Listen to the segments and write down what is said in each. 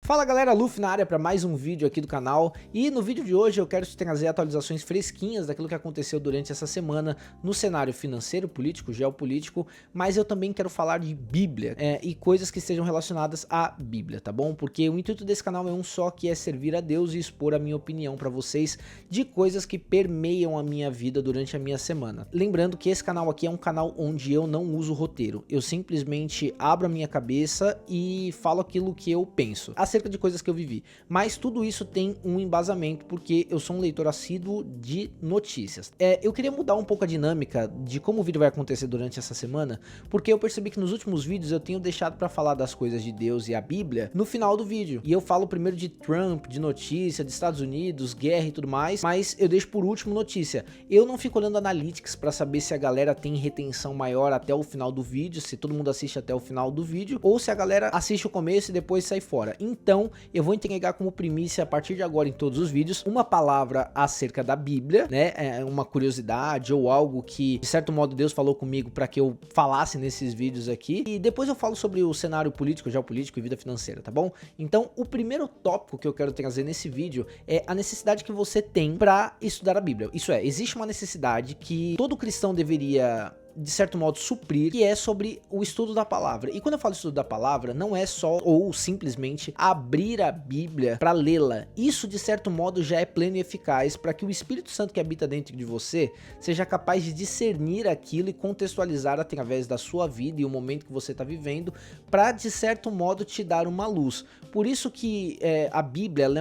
Fala galera, Luffy na área para mais um vídeo aqui do canal, e no vídeo de hoje eu quero te trazer atualizações fresquinhas daquilo que aconteceu durante essa semana no cenário financeiro, político, geopolítico, mas eu também quero falar de Bíblia e coisas que estejam relacionadas à Bíblia, tá bom? Porque o intuito desse canal é um só, que é servir a Deus e expor a minha opinião para vocês de coisas que permeiam a minha vida durante a minha semana. Lembrando que esse canal aqui é um canal onde eu não uso roteiro, eu simplesmente abro a minha cabeça e falo aquilo que eu penso acerca de coisas que eu vivi, mas tudo isso tem um embasamento porque eu sou um leitor assíduo de notícias. Eu queria mudar um pouco a dinâmica de como o vídeo vai acontecer durante essa semana, porque eu percebi que nos últimos vídeos eu tenho deixado para falar das coisas de Deus e a Bíblia no final do vídeo, e eu falo primeiro de Trump, de notícia, de Estados Unidos, guerra e tudo mais, mas eu deixo por último notícia. Eu não fico olhando analytics para saber se a galera tem retenção maior até o final do vídeo, se todo mundo assiste até o final do vídeo, ou se a galera assiste o começo e depois sai fora. Então eu vou entregar como primícia a partir de agora em todos os vídeos uma palavra acerca da Bíblia, né, uma curiosidade ou algo que de certo modo Deus falou comigo para que eu falasse nesses vídeos aqui, e depois eu falo sobre o cenário político, geopolítico e vida financeira, tá bom? Então o primeiro tópico que eu quero trazer nesse vídeo é a necessidade que você tem para estudar a Bíblia. Isso é, existe uma necessidade que todo cristão deveria de certo modo suprir, que é sobre o estudo da palavra. E quando eu falo estudo da palavra, não é só ou simplesmente abrir a Bíblia para lê-la. Isso de certo modo já é pleno e eficaz para que o Espírito Santo que habita dentro de você seja capaz de discernir aquilo e contextualizar através da sua vida e o momento que você está vivendo, para de certo modo te dar uma luz. Por isso que a Bíblia ela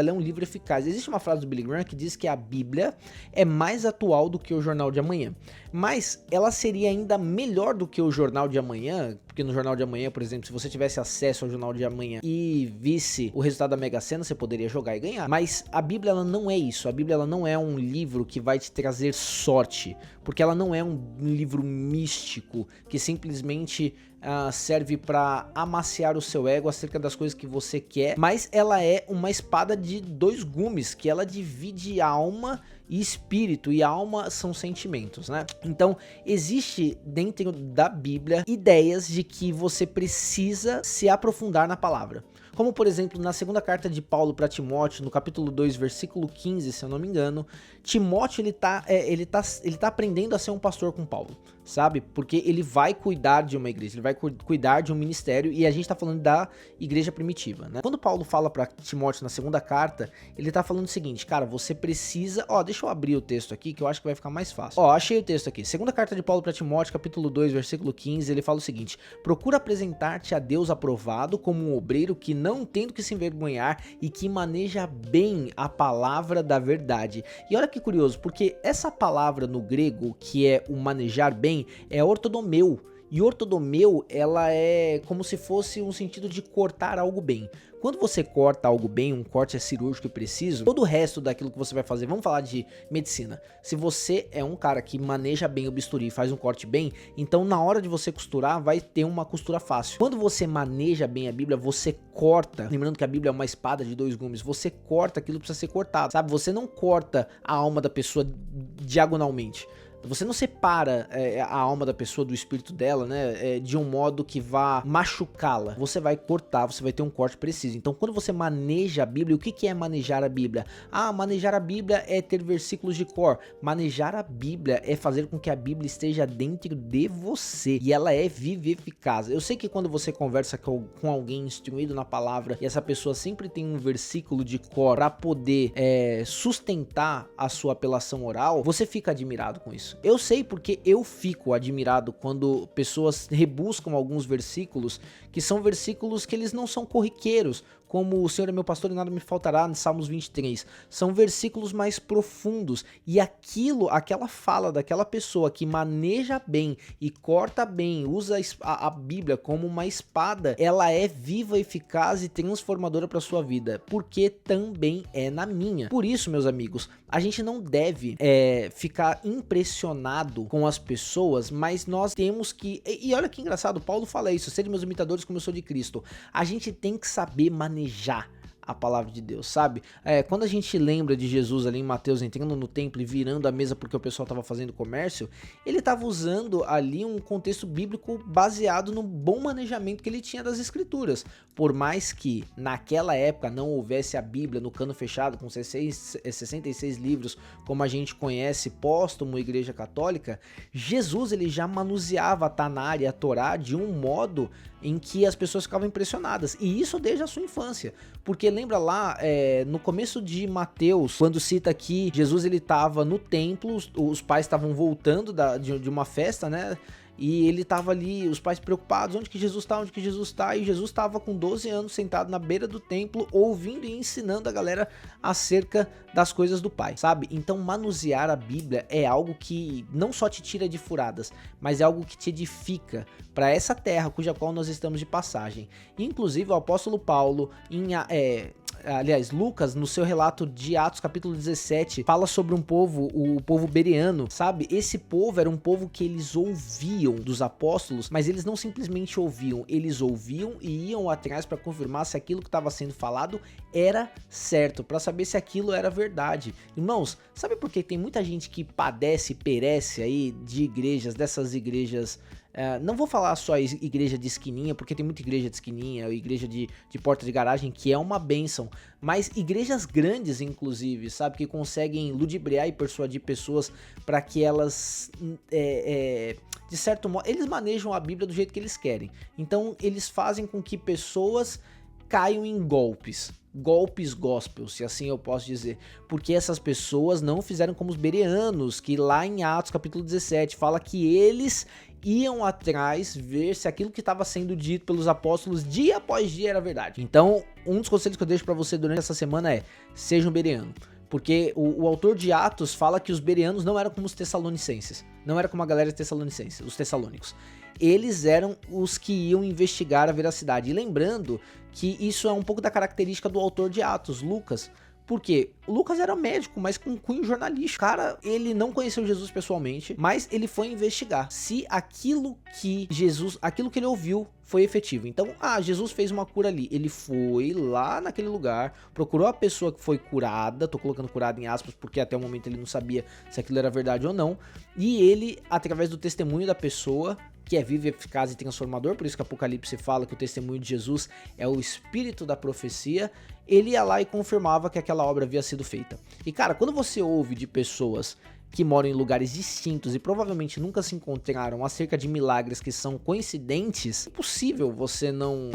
é um livro eficaz. Existe uma frase do Billy Graham que diz que a Bíblia é mais atual do que o Jornal de Amanhã, mas ela seria ainda melhor do que o Jornal de Amanhã, porque no Jornal de Amanhã, por exemplo, se você tivesse acesso ao Jornal de Amanhã e visse o resultado da Mega Sena, você poderia jogar e ganhar. Mas a Bíblia ela não é isso. A Bíblia ela não é um livro que vai te trazer sorte, porque ela não é um livro místico que simplesmente serve para amaciar o seu ego acerca das coisas que você quer, mas ela é uma espada de dois gumes, que ela divide alma e espírito, e alma são sentimentos, né? Então existe dentro da Bíblia ideias de que você precisa se aprofundar na palavra, como por exemplo na segunda carta de Paulo para Timóteo, no capítulo 2 versículo 15, se eu não me engano. Timóteo ele tá aprendendo a ser um pastor com Paulo, sabe? Porque ele vai cuidar de uma igreja, ele vai cuidar de um ministério, e a gente tá falando da igreja primitiva, né? Quando Paulo fala para Timóteo na segunda carta, ele tá falando o seguinte: cara, você precisa, deixa eu abrir o texto aqui que eu acho que vai ficar mais fácil. Achei o texto aqui. Segunda carta de Paulo para Timóteo, capítulo 2, versículo 15, ele fala o seguinte: procura apresentar-te a Deus aprovado como um obreiro que não tendo que se envergonhar e que maneja bem a palavra da verdade. E olha que curioso, porque essa palavra no grego, que é o manejar bem, é ortodomeu. E ortodomeu, ela é como se fosse um sentido de cortar algo bem. Quando você corta algo bem, um corte é cirúrgico e preciso, todo o resto daquilo que você vai fazer, vamos falar de medicina. Se você é um cara que maneja bem o bisturi e faz um corte bem, então na hora de você costurar, vai ter uma costura fácil. Quando você maneja bem a Bíblia, você corta, lembrando que a Bíblia é uma espada de dois gumes, você corta aquilo que precisa ser cortado, sabe? Você não corta a alma da pessoa diagonalmente. Você não separa a alma da pessoa do espírito dela, né, de um modo que vá machucá-la. Você vai cortar, você vai ter um corte preciso. Então quando você maneja a Bíblia, o que é manejar a Bíblia? Manejar a Bíblia é ter versículos de cor. Manejar a Bíblia é fazer com que a Bíblia esteja dentro de você, e ela é viva e eficaz. Eu sei que quando você conversa com alguém instruído na palavra, e essa pessoa sempre tem um versículo de cor para poder sustentar a sua apelação oral, você fica admirado com isso. Eu sei, porque eu fico admirado quando pessoas rebuscam alguns versículos que são versículos que eles não são corriqueiros, como o Senhor é meu pastor e nada me faltará, em Salmos 23. São versículos mais profundos, e aquela fala daquela pessoa que maneja bem e corta bem, usa a Bíblia como uma espada, ela é viva, eficaz e transformadora para sua vida, porque também é na minha. Por isso, meus amigos, a gente não deve ficar impressionado com as pessoas, mas nós temos que, e olha que engraçado, Paulo fala isso: sede meus imitadores como eu sou de Cristo. A gente tem que saber manejar a palavra de Deus, sabe? Quando a gente lembra de Jesus ali em Mateus entrando no templo e virando a mesa porque o pessoal estava fazendo comércio, ele estava usando ali um contexto bíblico baseado no bom manejamento que ele tinha das escrituras. Por mais que naquela época não houvesse a Bíblia no cano fechado com 66 livros, como a gente conhece, póstumo Igreja Católica, Jesus ele já manuseava a Tanar e a Torá de um modo em que as pessoas ficavam impressionadas, e isso desde a sua infância, porque lembra lá no começo de Mateus, quando cita que Jesus ele estava no templo, os pais estavam voltando de uma festa, né? E ele tava ali, os pais preocupados, onde que Jesus tá, e Jesus estava com 12 anos sentado na beira do templo, ouvindo e ensinando a galera acerca das coisas do Pai, sabe? Então manusear a Bíblia é algo que não só te tira de furadas, mas é algo que te edifica para essa terra cuja qual nós estamos de passagem. Inclusive o apóstolo Paulo, aliás, Lucas, no seu relato de Atos capítulo 17, fala sobre um povo, o povo bereano, sabe? Esse povo era um povo que eles ouviam dos apóstolos, mas eles não simplesmente ouviam, eles ouviam e iam atrás para confirmar se aquilo que estava sendo falado era certo, para saber se aquilo era verdade. Irmãos, sabe por que tem muita gente que padece e perece aí de igrejas, dessas igrejas... não vou falar só igreja de esquininha, porque tem muita igreja de esquininha, igreja de porta de garagem, que é uma bênção, mas igrejas grandes, inclusive, sabe, que conseguem ludibriar e persuadir pessoas para que elas, de certo modo, eles manejam a Bíblia do jeito que eles querem. Então, eles fazem com que pessoas caiam em golpes gospel, se assim eu posso dizer, porque essas pessoas não fizeram como os bereanos, que lá em Atos capítulo 17 fala que eles iam atrás ver se aquilo que estava sendo dito pelos apóstolos dia após dia era verdade. Então, um dos conselhos que eu deixo para você durante essa semana é: seja um bereano. Porque o autor de Atos fala que os bereanos não eram como os tessalonicenses, não era como a galera tessalonicense, os tessalônicos. Eles eram os que iam investigar a veracidade. E lembrando que isso é um pouco da característica do autor de Atos, Lucas. Porque o Lucas era médico, mas com cunho jornalístico. Cara, ele não conheceu Jesus pessoalmente, mas ele foi investigar se aquilo que ele ouviu foi efetivo. Então, Jesus fez uma cura ali. Ele foi lá naquele lugar, procurou a pessoa que foi curada, tô colocando curada em aspas, porque até o momento ele não sabia se aquilo era verdade ou não. E ele, através do testemunho da pessoa, que é vivo, eficaz e transformador, por isso que Apocalipse fala que o testemunho de Jesus é o espírito da profecia, ele ia lá e confirmava que aquela obra havia sido feita. E cara, quando você ouve de pessoas que moram em lugares distintos e provavelmente nunca se encontraram acerca de milagres que são coincidentes, é impossível você não...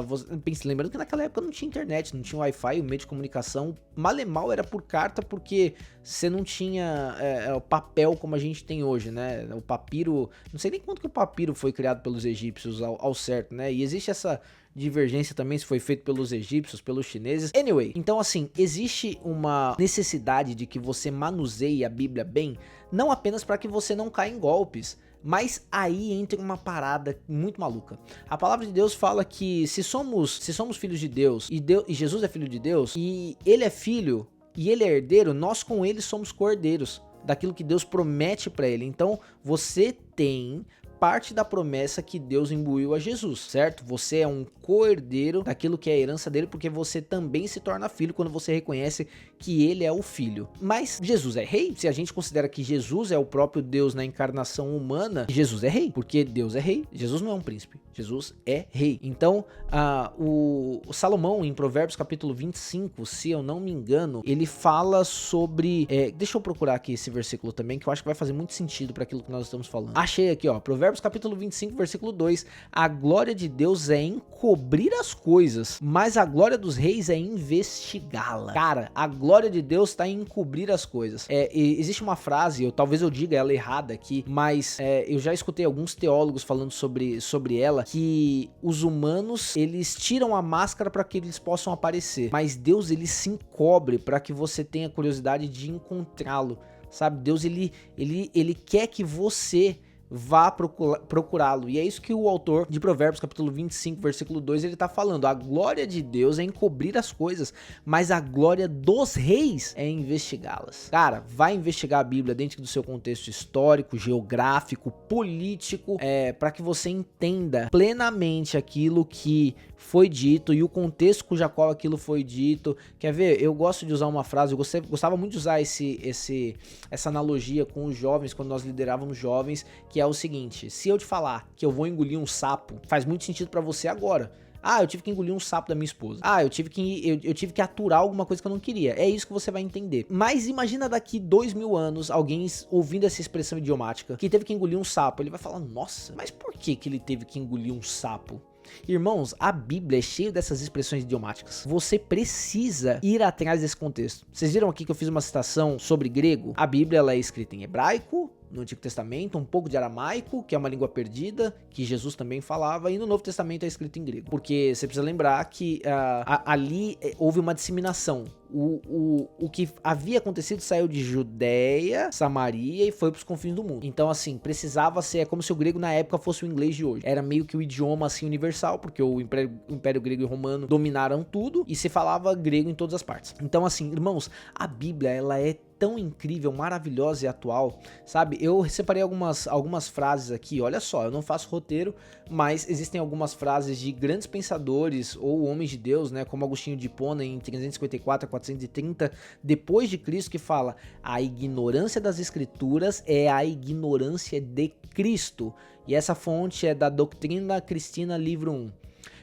Lembrando que naquela época não tinha internet, não tinha Wi-Fi, o meio de comunicação mal era por carta, porque você não tinha o papel como a gente tem hoje, né? O papiro... Não sei nem quanto que o papiro foi criado pelos egípcios ao certo, né? E existe essa divergência também se foi feito pelos egípcios, pelos chineses. Anyway, então assim, existe uma necessidade de que você manuseie a Bíblia bem, não apenas para que você não caia em golpes, mas aí entra uma parada muito maluca. A palavra de Deus fala que se somos filhos de Deus e Jesus é filho de Deus, e ele é filho e ele é herdeiro, nós com ele somos co-herdeiros daquilo que Deus promete para ele. Então você tem parte da promessa que Deus imbuiu a Jesus, certo? Você é um co-herdeiro daquilo que é a herança dele, porque você também se torna filho quando você reconhece que ele é o filho. Mas Jesus é rei? Se a gente considera que Jesus é o próprio Deus na encarnação humana, Jesus é rei, porque Deus é rei. Jesus não é um príncipe, Jesus é rei. Então, o Salomão, em Provérbios capítulo 25, se eu não me engano, ele fala sobre... deixa eu procurar aqui esse versículo também, que eu acho que vai fazer muito sentido para aquilo que nós estamos falando. Achei aqui, ó, Provérbios capítulo 25, versículo 2. A glória de Deus é encobrir as coisas, mas a glória dos reis é investigá-la. Cara, a glória de Deus está em encobrir as coisas. Existe uma frase, talvez eu diga ela errada aqui, mas eu já escutei alguns teólogos falando sobre ela, que os humanos, eles tiram a máscara para que eles possam aparecer, mas Deus, ele se encobre para que você tenha curiosidade de encontrá-lo, sabe? Deus, ele quer que você vá procurá-lo. E é isso que o autor de Provérbios, capítulo 25, versículo 2, ele tá falando. A glória de Deus é encobrir as coisas, mas a glória dos reis é investigá-las. Cara, vai investigar a Bíblia dentro do seu contexto histórico, geográfico, político, para que você entenda plenamente aquilo que foi dito e o contexto cuja qual aquilo foi dito. Quer ver? Eu gosto de usar uma frase, eu gostava muito de usar essa analogia com os jovens, quando nós liderávamos jovens, que é o seguinte: se eu te falar que eu vou engolir um sapo, faz muito sentido pra você agora. Ah, eu tive que engolir um sapo da minha esposa. Ah, eu tive que aturar alguma coisa que eu não queria. É isso que você vai entender. Mas imagina daqui 2000 anos, alguém ouvindo essa expressão idiomática, que teve que engolir um sapo. Ele vai falar, nossa, mas por que ele teve que engolir um sapo? Irmãos, a Bíblia é cheia dessas expressões idiomáticas. Você precisa ir atrás desse contexto. Vocês viram aqui que eu fiz uma citação sobre grego? A Bíblia ela é escrita em hebraico, no Antigo Testamento, um pouco de aramaico, que é uma língua perdida, que Jesus também falava, e no Novo Testamento é escrito em grego. Porque você precisa lembrar que ali houve uma disseminação. O que havia acontecido saiu de Judéia, Samaria e foi para os confins do mundo. Então, assim, precisava ser, é como se o grego na época fosse o inglês de hoje. Era meio que o idioma, assim, universal, porque o Império Grego e Romano dominaram tudo e se falava grego em todas as partes. Então, assim, irmãos, a Bíblia, ela é tão incrível, maravilhosa e atual, sabe? Eu separei algumas frases aqui, olha só, eu não faço roteiro, mas existem algumas frases de grandes pensadores ou homens de Deus, né, como Agostinho de Hipona em 354 a 430 depois de Cristo, que fala: a ignorância das escrituras é a ignorância de Cristo. E essa fonte é da Doutrina Cristina, livro 1.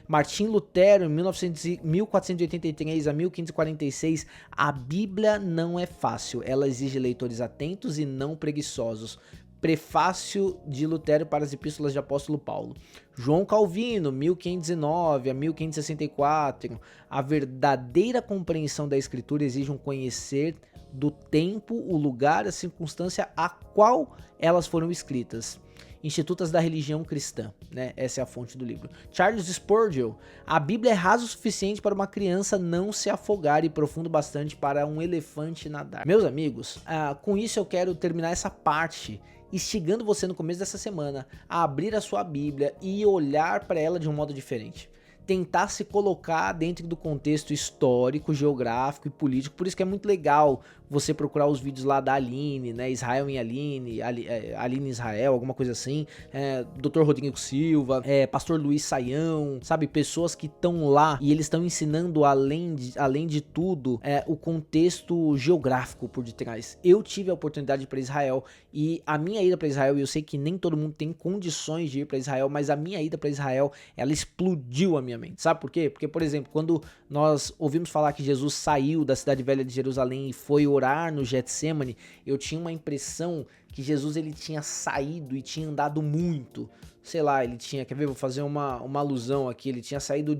Martim Lutero, em 1483 a 1546, a Bíblia não é fácil, ela exige leitores atentos e não preguiçosos. Prefácio de Lutero para as Epístolas de Apóstolo Paulo. João Calvino, 1509 a 1564, a verdadeira compreensão da Escritura exige um conhecer do tempo, o lugar, a circunstância a qual elas foram escritas. Institutas da Religião Cristã, né? Essa é a fonte do livro. Charles Spurgeon: a Bíblia é rasa o suficiente para uma criança não se afogar e profundo bastante para um elefante nadar. Meus amigos, com isso eu quero terminar essa parte instigando você no começo dessa semana a abrir a sua Bíblia e olhar para ela de um modo diferente. Tentar se colocar dentro do contexto histórico, geográfico e político. Por isso que é muito legal você procurar os vídeos lá da Aline, né? Israel em Aline, Aline Israel, alguma coisa assim. Dr. Rodrigo Silva, Pastor Luiz Saião, sabe? Pessoas que estão lá e eles estão ensinando, além de tudo, o contexto geográfico por detrás. Eu tive a oportunidade de ir para Israel e a minha ida para Israel, e eu sei que nem todo mundo tem condições de ir para Israel, mas a minha ida para Israel, ela explodiu a minha mente. Sabe por quê? Porque, por exemplo, quando nós ouvimos falar que Jesus saiu da cidade velha de Jerusalém e foi orar no Getsemane, eu tinha uma impressão que Jesus ele tinha saído e tinha andado muito. Sei lá, ele tinha, quer ver, vou fazer uma alusão aqui, ele tinha saído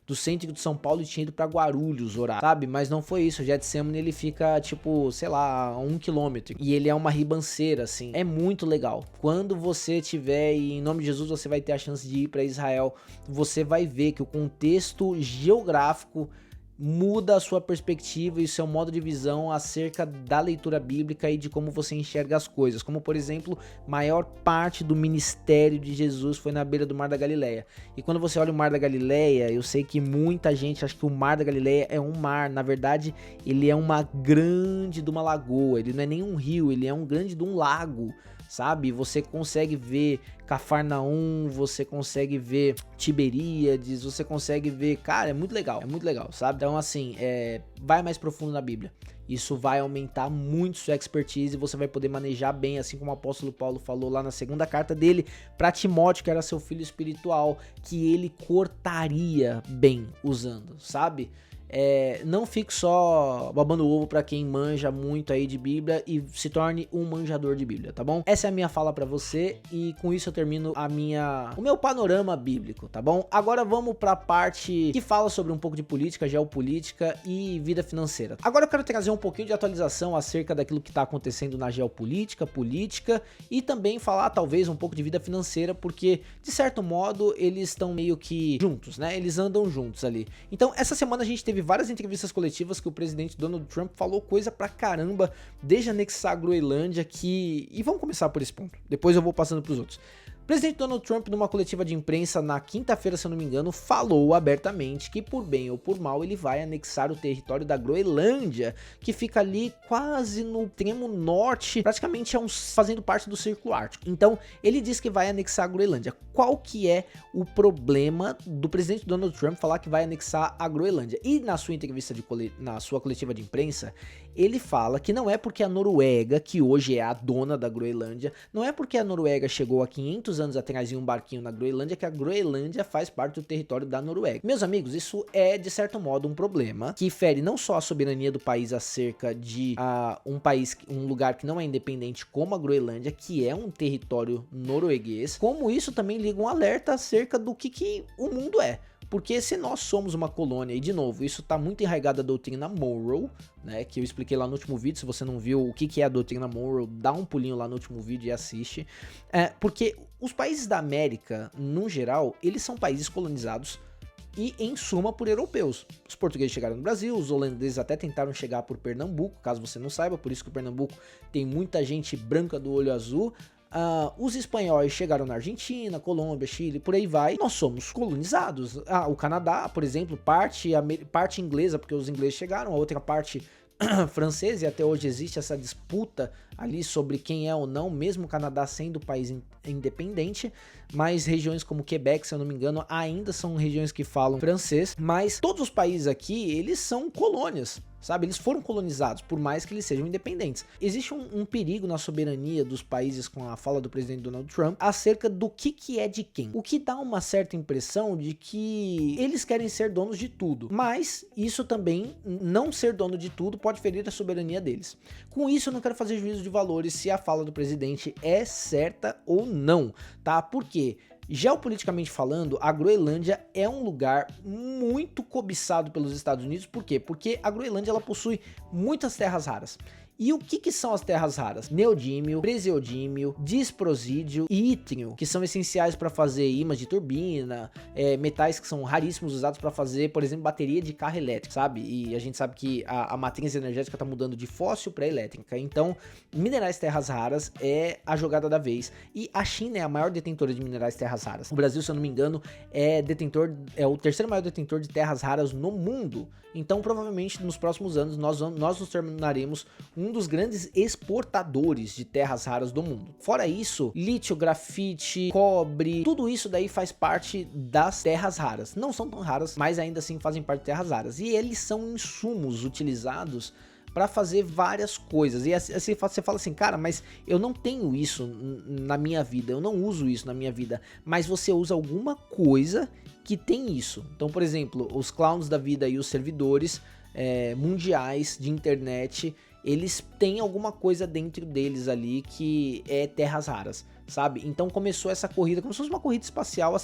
do centro de São Paulo e tinha ido pra Guarulhos orar, sabe? Mas não foi isso, o Getsemane ele fica, tipo, sei lá, a 1 quilômetro. E ele é uma ribanceira, assim, é muito legal. Quando você tiver, e em nome de Jesus você vai ter a chance de ir pra Israel, você vai ver que o contexto geográfico muda a sua perspectiva e seu modo de visão acerca da leitura bíblica e de como você enxerga as coisas. Como, por exemplo, maior parte do ministério de Jesus foi na beira do Mar da Galileia. E quando você olha o Mar da Galileia, eu sei que muita gente acha que o Mar da Galileia é um mar. Na verdade, ele é uma grande de uma lagoa. Ele não é nem um rio, ele é um grande de um lago, sabe? Você consegue ver Cafarnaum, você consegue ver Tiberíades, você consegue ver, cara, é muito legal, sabe? Então, assim, vai mais profundo na Bíblia. Isso vai aumentar muito sua expertise e você vai poder manejar bem, assim como o apóstolo Paulo falou lá na segunda carta dele para Timóteo, que era seu filho espiritual, que ele cortaria bem usando, sabe? Não fique só babando ovo pra quem manja muito aí de Bíblia e se torne um manjador de Bíblia, tá bom? Essa é a minha fala pra você e com isso eu termino o meu panorama bíblico, tá bom? Agora vamos pra parte que fala sobre um pouco de política, geopolítica e vida financeira. Agora eu quero trazer um pouquinho de atualização acerca daquilo que tá acontecendo na geopolítica, política e também falar talvez um pouco de vida financeira, porque de certo modo eles estão meio que juntos, né? Eles andam juntos ali. Então essa semana a gente teve teve várias entrevistas coletivas que o presidente Donald Trump falou coisa pra caramba desde anexar a Groenlândia e vamos começar por esse ponto, depois eu vou passando pros outros. O presidente Donald Trump, numa coletiva de imprensa na quinta-feira, se eu não me engano, falou abertamente que por bem ou por mal ele vai anexar o território da Groenlândia, que fica ali quase no extremo norte, praticamente fazendo parte do Círculo Ártico. Então, ele diz que vai anexar a Groenlândia. Qual que é o problema do presidente Donald Trump falar que vai anexar a Groenlândia? E na sua entrevista, na sua coletiva de imprensa, ele fala que não é porque a Noruega, que hoje é a dona da Groenlândia, não é porque a Noruega chegou há 500 anos atrás em um barquinho na Groenlândia que a Groenlândia faz parte do território da Noruega. Meus amigos, isso é de certo modo um problema que fere não só a soberania do país acerca de um lugar que não é independente como a Groenlândia, que é um território norueguês, como isso também liga um alerta acerca do que o mundo é. Porque se nós somos uma colônia, e de novo, isso está muito enraizado à doutrina Monroe, né, que eu expliquei lá no último vídeo. Se você não viu o que é a doutrina Monroe, dá um pulinho lá no último vídeo e assiste. Porque os países da América, no geral, eles são países colonizados e, em suma, por europeus. Os portugueses chegaram no Brasil, os holandeses até tentaram chegar por Pernambuco, caso você não saiba, por isso que o Pernambuco tem muita gente branca do olho azul. Os espanhóis chegaram na Argentina, Colômbia, Chile, por aí vai. Nós somos colonizados. O Canadá, por exemplo, parte inglesa, porque os ingleses chegaram, a outra parte francesa, e até hoje existe essa disputa ali sobre quem é ou não, mesmo o Canadá sendo um país independente, mas regiões como Quebec, se eu não me engano, ainda são regiões que falam francês, mas todos os países aqui, eles são colônias, sabe? Eles foram colonizados, por mais que eles sejam independentes. Existe um perigo na soberania dos países com a fala do presidente Donald Trump acerca do que é de quem. O que dá uma certa impressão de que eles querem ser donos de tudo, mas isso também, não ser dono de tudo, pode ferir a soberania deles. Com isso, eu não quero fazer juízo de valores se a fala do presidente é certa ou não, tá? Por quê? Geopoliticamente falando, a Groenlândia é um lugar muito cobiçado pelos Estados Unidos. Por quê? Porque a Groenlândia ela possui muitas terras raras. E o que são as terras raras? Neodímio, praseodímio, disprosídio e ítrio, que são essenciais para fazer ímãs de turbina, metais que são raríssimos usados para fazer, por exemplo, bateria de carro elétrico, sabe? E a gente sabe que a matriz energética está mudando de fóssil para elétrica. Então, minerais terras raras é a jogada da vez. E a China é a maior detentora de minerais terras raras. O Brasil, se eu não me engano, é o terceiro maior detentor de terras raras no mundo. Então, provavelmente, nos próximos anos, nós nos tornaremos um dos grandes exportadores de terras raras do mundo. Fora isso, lítio, grafite, cobre, tudo isso daí faz parte das terras raras. Não são tão raras, mas ainda assim fazem parte de terras raras. E eles são insumos utilizados para fazer várias coisas. E assim, você fala assim, cara, mas eu não tenho isso na minha vida, eu não uso isso na minha vida. Mas você usa alguma coisa que tem isso. Então, por exemplo, os clowns da vida e os servidores mundiais de internet, eles têm alguma coisa dentro deles ali que é terras raras, sabe? Então começou essa corrida, como se fosse uma corrida espacial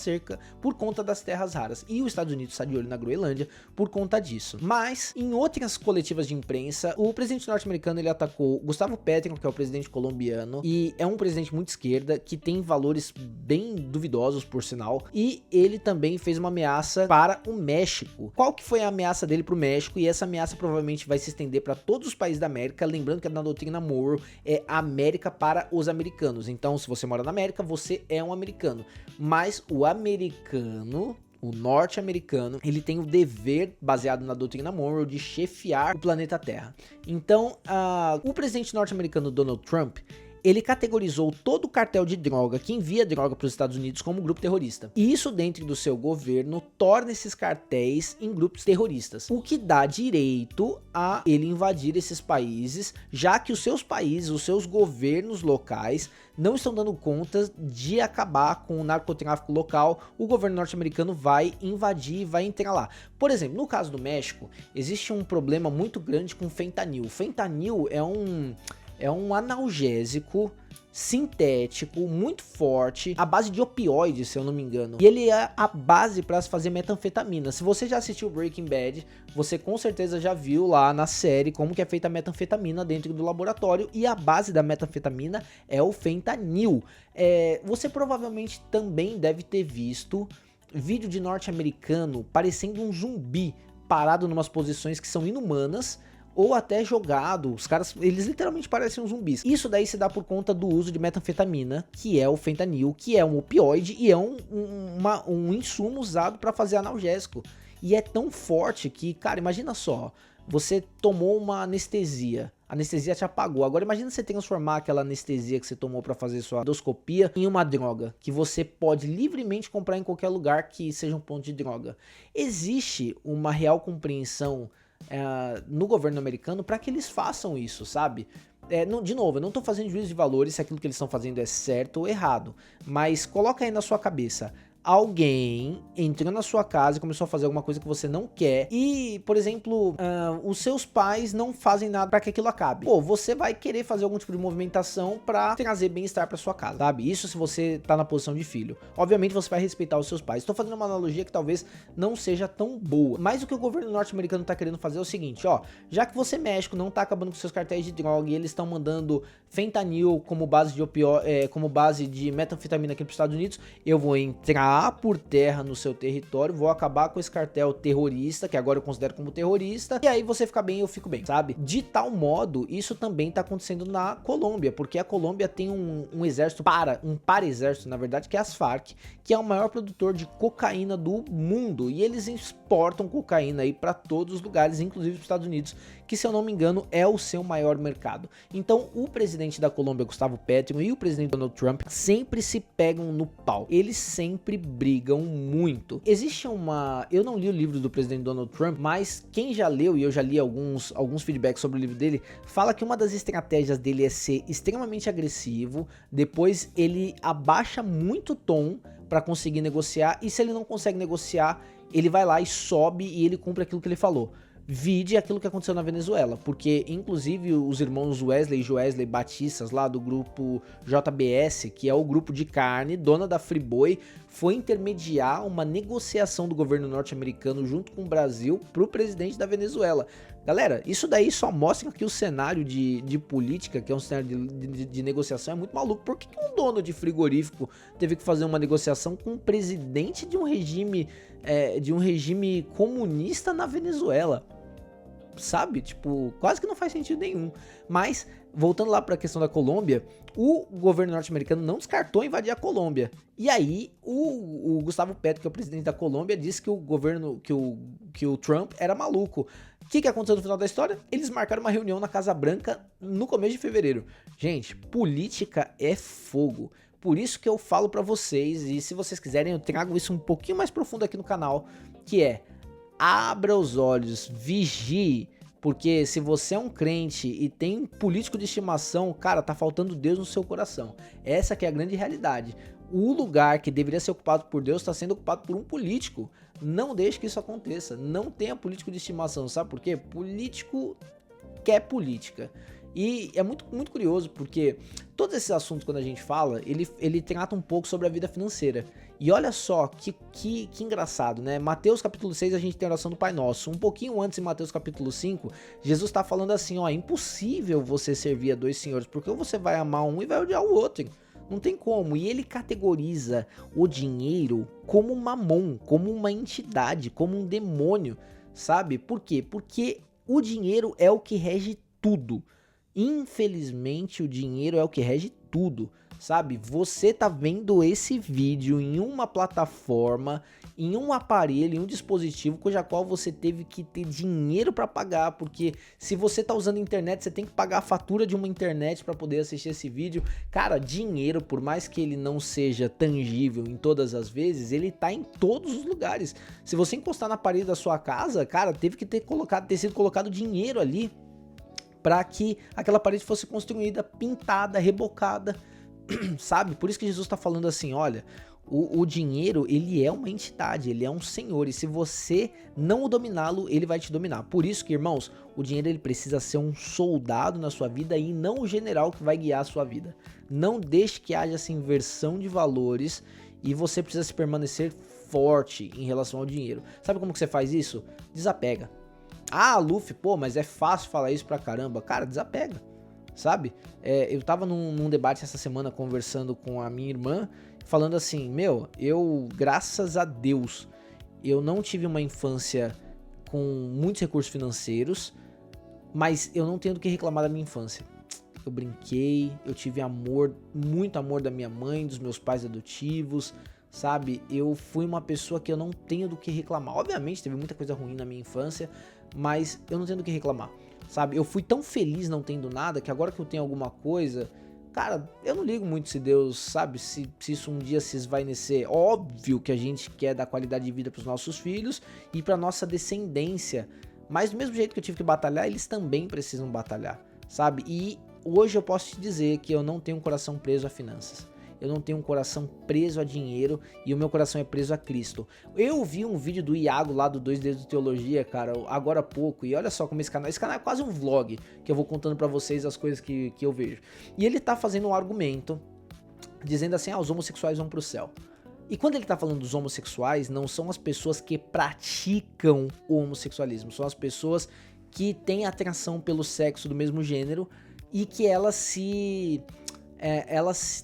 por conta das terras raras. E os Estados Unidos está de olho na Groenlândia por conta disso. Mas, em outras coletivas de imprensa, o presidente norte-americano ele atacou Gustavo Petro, que é o presidente colombiano, e é um presidente muito esquerda, que tem valores bem duvidosos, por sinal, e ele também fez uma ameaça para o México. Qual que foi a ameaça dele para o México? E essa ameaça provavelmente vai se estender para todos os países da América, lembrando que na doutrina Monroe é América para os americanos. Então, se você mora na América, você é um americano. Mas o americano, o norte-americano, ele tem o dever, baseado na doutrina Monroe, de chefiar o planeta Terra. Então, o presidente norte-americano Donald Trump, ele categorizou todo o cartel de droga que envia droga para os Estados Unidos como grupo terrorista. E isso, dentro do seu governo, torna esses cartéis em grupos terroristas, o que dá direito a ele invadir esses países, já que os seus países, os seus governos locais não estão dando conta de acabar com o narcotráfico local. O governo norte-americano vai invadir e vai entrar lá. Por exemplo, no caso do México, existe um problema muito grande com fentanil. O fentanil é um analgésico sintético muito forte, à base de opioides, se eu não me engano. E ele é a base para se fazer metanfetamina. Se você já assistiu Breaking Bad, você com certeza já viu lá na série como que é feita a metanfetamina dentro do laboratório, e a base da metanfetamina é o fentanil. Você provavelmente também deve ter visto vídeo de norte-americano parecendo um zumbi parado numas posições que são inumanas, ou até jogado. Os caras, eles literalmente parecem uns zumbis. Isso daí se dá por conta do uso de metanfetamina, que é o fentanil, que é um opioide e é um insumo usado para fazer analgésico. E é tão forte que, cara, imagina só, você tomou uma anestesia, a anestesia te apagou. Agora imagina você transformar aquela anestesia que você tomou para fazer sua endoscopia em uma droga, que você pode livremente comprar em qualquer lugar que seja um ponto de droga. Existe uma real compreensão no governo americano para que eles façam isso, sabe? De novo, eu não tô fazendo juízo de valores se aquilo que eles estão fazendo é certo ou errado, mas coloca aí na sua cabeça. Alguém entrou na sua casa e começou a fazer alguma coisa que você não quer e, por exemplo, os seus pais não fazem nada para que aquilo acabe. Pô, você vai querer fazer algum tipo de movimentação para trazer bem-estar para sua casa, sabe? Isso se você tá na posição de filho. Obviamente você vai respeitar os seus pais. Estou fazendo uma analogia que talvez não seja tão boa, mas o que o governo norte-americano tá querendo fazer é o seguinte, ó, já que você, México, não tá acabando com seus cartéis de droga e eles estão mandando fentanil como base de como base de metanfetamina aqui pros Estados Unidos, eu vou entrar por terra no seu território, vou acabar com esse cartel terrorista, que agora eu considero como terrorista, e aí você fica bem, eu fico bem, sabe? De tal modo, isso também tá acontecendo na Colômbia, porque a Colômbia tem um exército, um para-exército, na verdade, que é as Farc, que é o maior produtor de cocaína do mundo, e eles exportam cocaína aí para todos os lugares, inclusive os Estados Unidos, que, se eu não me engano, é o seu maior mercado. Então, o presidente da Colômbia, Gustavo Petro, e o presidente Donald Trump sempre se pegam no pau. Eles sempre brigam muito. Existe eu não li o livro do presidente Donald Trump, mas quem já leu, e eu já li alguns feedbacks sobre o livro dele, fala que uma das estratégias dele é ser extremamente agressivo, depois ele abaixa muito o tom para conseguir negociar, e se ele não consegue negociar, ele vai lá e sobe e ele cumpre aquilo que ele falou. Vide aquilo que aconteceu na Venezuela, porque inclusive os irmãos Wesley e Joesley Batistas lá do grupo JBS, que é o grupo de carne, dona da Friboi, foi intermediar uma negociação do governo norte-americano junto com o Brasil pro presidente da Venezuela. Galera, isso daí só mostra que o cenário de política, que é um cenário de negociação, é muito maluco. Por que um dono de frigorífico teve que fazer uma negociação com o presidente de um regime comunista na Venezuela? Sabe? Tipo, quase que não faz sentido nenhum. Mas, voltando lá para a questão da Colômbia, o governo norte-americano não descartou invadir a Colômbia. E aí, o Gustavo Petro, que é o presidente da Colômbia, disse que que o Trump era maluco. O que aconteceu no final da história? Eles marcaram uma reunião na Casa Branca no começo de fevereiro. Gente, política é fogo. Por isso que eu falo pra vocês, e se vocês quiserem eu trago isso um pouquinho mais profundo aqui no canal, que é: abra os olhos, vigie, porque se você é um crente e tem um político de estimação, cara, tá faltando Deus no seu coração. Essa que é a grande realidade. O lugar que deveria ser ocupado por Deus está sendo ocupado por um político. Não deixe que isso aconteça. Não tenha político de estimação, sabe por quê? Político quer política. E é muito, muito curioso, porque todos esses assuntos, quando a gente fala, ele trata um pouco sobre a vida financeira. E olha só, que engraçado, né? Mateus capítulo 6, a gente tem a oração do Pai Nosso. Um pouquinho antes, em Mateus capítulo 5, Jesus está falando assim, ó: é impossível você servir a dois senhores, porque ou você vai amar um e vai odiar o outro. Não tem como. E ele categoriza o dinheiro como mamon, como uma entidade, como um demônio, sabe? Por quê? Porque o dinheiro é o que rege tudo. Infelizmente, o dinheiro é o que rege tudo, sabe? Você tá vendo esse vídeo em uma plataforma, em um aparelho, em um dispositivo cuja qual você teve que ter dinheiro para pagar, porque se você tá usando internet, você tem que pagar a fatura de uma internet para poder assistir esse vídeo. Cara, dinheiro, por mais que ele não seja tangível em todas as vezes, ele tá em todos os lugares. Se você encostar na parede da sua casa, cara, teve que ter sido colocado dinheiro ali para que aquela parede fosse construída, pintada, rebocada, sabe? Por isso que Jesus está falando assim, olha, o dinheiro, ele é uma entidade, ele é um senhor, e se você não o dominá-lo, ele vai te dominar. Por isso que, irmãos, o dinheiro ele precisa ser um soldado na sua vida e não o general que vai guiar a sua vida. Não deixe que haja essa inversão de valores e você precisa se permanecer forte em relação ao dinheiro. Sabe como que você faz isso? Desapega. Ah, Luffy, pô, mas é fácil falar isso pra caramba. Cara, desapega, sabe? Eu tava num debate essa semana conversando com a minha irmã, falando assim, meu, graças a Deus, eu não tive uma infância com muitos recursos financeiros, mas eu não tenho do que reclamar da minha infância. Eu brinquei, eu tive amor, muito amor da minha mãe, dos meus pais adotivos, sabe? Eu fui uma pessoa que eu não tenho do que reclamar. Obviamente teve muita coisa ruim na minha infância, mas eu não tenho do que reclamar, sabe? Eu fui tão feliz não tendo nada que agora que eu tenho alguma coisa, cara, eu não ligo muito se Deus, sabe, se isso um dia se esvainecer. Óbvio que a gente quer dar qualidade de vida para os nossos filhos e para nossa descendência, mas do mesmo jeito que eu tive que batalhar, eles também precisam batalhar, sabe? E hoje eu posso te dizer que eu não tenho um coração preso a finanças. Eu não tenho um coração preso a dinheiro e o meu coração é preso a Cristo. Eu vi um vídeo do Iago lá do 2 Dedos de Teologia, cara, agora há pouco, e olha só como esse canal é quase um vlog, que eu vou contando pra vocês as coisas que eu vejo. E ele tá fazendo um argumento, dizendo assim, os homossexuais vão pro céu. E quando ele tá falando dos homossexuais, não são as pessoas que praticam o homossexualismo, são as pessoas que têm atração pelo sexo do mesmo gênero e que elas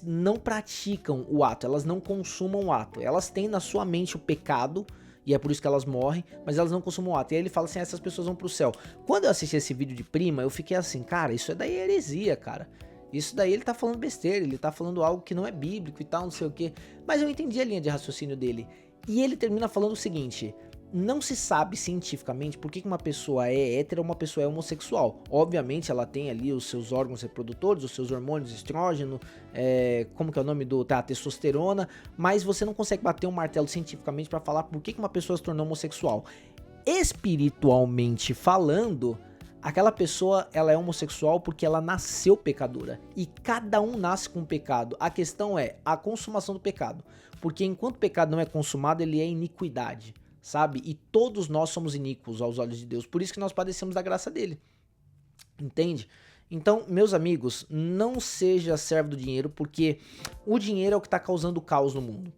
não praticam o ato, elas não consumam o ato, elas têm na sua mente o pecado, e é por isso que elas morrem, mas elas não consumam o ato. E aí ele fala assim, essas pessoas vão pro céu. Quando eu assisti esse vídeo de prima, eu fiquei assim, cara, isso daí é heresia, cara. Isso daí ele tá falando besteira, ele tá falando algo que não é bíblico e tal, não sei o que. Mas eu entendi a linha de raciocínio dele. E ele termina falando o seguinte: não se sabe cientificamente por que uma pessoa é hétero ou uma pessoa é homossexual. Obviamente ela tem ali os seus órgãos reprodutores, os seus hormônios, estrógeno, como que é o nome do... Tá, testosterona, mas você não consegue bater um martelo cientificamente para falar por que uma pessoa se tornou homossexual. Espiritualmente falando, aquela pessoa ela é homossexual porque ela nasceu pecadora. E cada um nasce com pecado. A questão é a consumação do pecado. Porque enquanto o pecado não é consumado, ele é iniquidade. Sabe? E todos nós somos iníquos aos olhos de Deus, por isso que nós padecemos da graça dele, entende? Então, meus amigos, não seja servo do dinheiro, porque o dinheiro é o que está causando caos no mundo.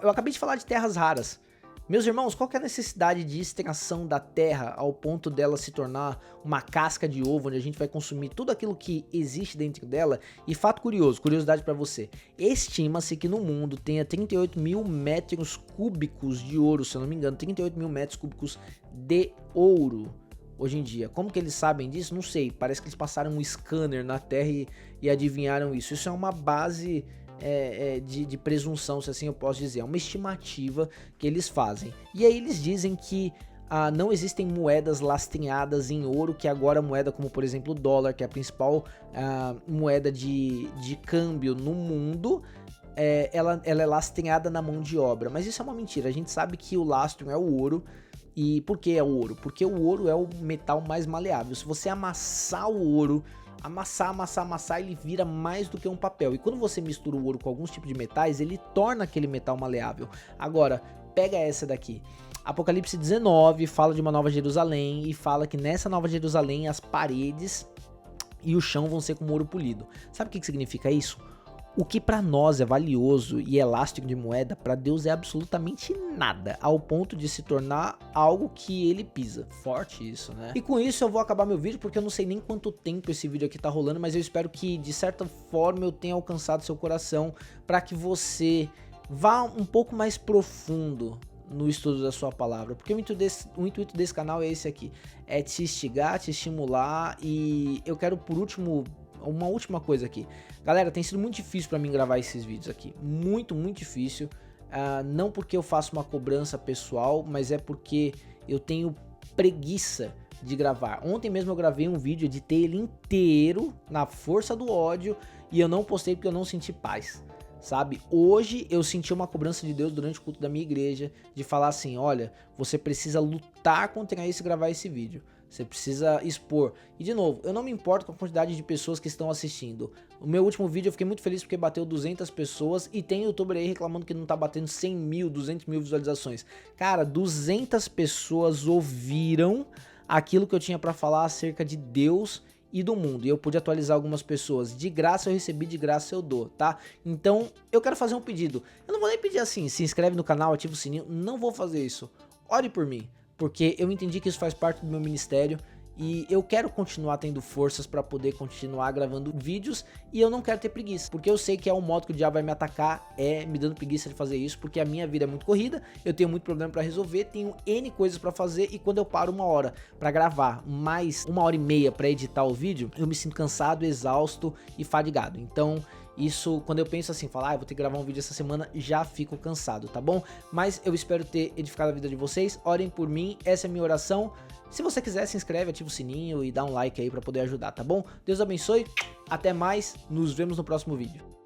Eu acabei de falar de terras raras. Meus irmãos, qual que é a necessidade de extração da terra ao ponto dela se tornar uma casca de ovo, onde a gente vai consumir tudo aquilo que existe dentro dela? E fato curioso, curiosidade para você, estima-se que no mundo tenha 38 mil metros cúbicos de ouro, se eu não me engano, 38 mil metros cúbicos de ouro hoje em dia. Como que eles sabem disso? Não sei, parece que eles passaram um scanner na terra e adivinharam isso. Isso é uma base... de presunção, se assim eu posso dizer, é uma estimativa que eles fazem. E aí eles dizem que não existem moedas lastreadas em ouro, que agora moeda como por exemplo o dólar, que é a principal moeda de câmbio no mundo, ela é lastreada na mão de obra. Mas isso é uma mentira, a gente sabe que o lastro é o ouro. E por que é o ouro? Porque o ouro é o metal mais maleável. Se você amassar o ouro, amassar, ele vira mais do que um papel. E quando você mistura o ouro com alguns tipos de metais, ele torna aquele metal maleável. Agora, pega essa daqui. Apocalipse 19 fala de uma nova Jerusalém e fala que nessa nova Jerusalém as paredes e o chão vão ser como ouro polido. Sabe o que significa isso? O que para nós é valioso e elástico de moeda, para Deus é absolutamente nada, ao ponto de se tornar algo que ele pisa. Forte isso, né? E com isso eu vou acabar meu vídeo, porque eu não sei nem quanto tempo esse vídeo aqui tá rolando, mas eu espero que de certa forma eu tenha alcançado seu coração, para que você vá um pouco mais profundo no estudo da sua palavra, porque o intuito desse canal é esse aqui, é te instigar, te estimular. E eu quero por último... uma última coisa aqui, galera, tem sido muito difícil pra mim gravar esses vídeos aqui, muito difícil, não porque eu faço uma cobrança pessoal, mas é porque eu tenho preguiça de gravar. Ontem mesmo eu gravei um vídeo, editei ele inteiro na força do ódio e eu não postei porque eu não senti paz, sabe? Hoje eu senti uma cobrança de Deus durante o culto da minha igreja, de falar assim, olha, você precisa lutar contra isso e gravar esse vídeo. Você precisa expor. E de novo, eu não me importo com a quantidade de pessoas que estão assistindo. O meu último vídeo eu fiquei muito feliz porque bateu 200 pessoas. E tem youtuber aí reclamando que não tá batendo 100 mil, 200 mil visualizações. Cara, 200 pessoas ouviram aquilo que eu tinha pra falar acerca de Deus e do mundo. E eu pude atualizar algumas pessoas. De graça eu recebi, de graça eu dou, tá? Então, eu quero fazer um pedido. Eu não vou nem pedir assim, se inscreve no canal, ativa o sininho. Não vou fazer isso. Ore por mim. Porque eu entendi que isso faz parte do meu ministério e eu quero continuar tendo forças para poder continuar gravando vídeos e eu não quero ter preguiça, porque eu sei que é um modo que o diabo vai me atacar, me dando preguiça de fazer isso, porque a minha vida é muito corrida, eu tenho muito problema para resolver, tenho N coisas para fazer e quando eu paro 1 hora para gravar, mais 1h30 para editar o vídeo, eu me sinto cansado, exausto e fadigado. Então isso, quando eu penso assim, falar, eu vou ter que gravar um vídeo essa semana, já fico cansado, tá bom? Mas eu espero ter edificado a vida de vocês, orem por mim, essa é a minha oração. Se você quiser, se inscreve, ativa o sininho e dá um like aí pra poder ajudar, tá bom? Deus abençoe, até mais, nos vemos no próximo vídeo.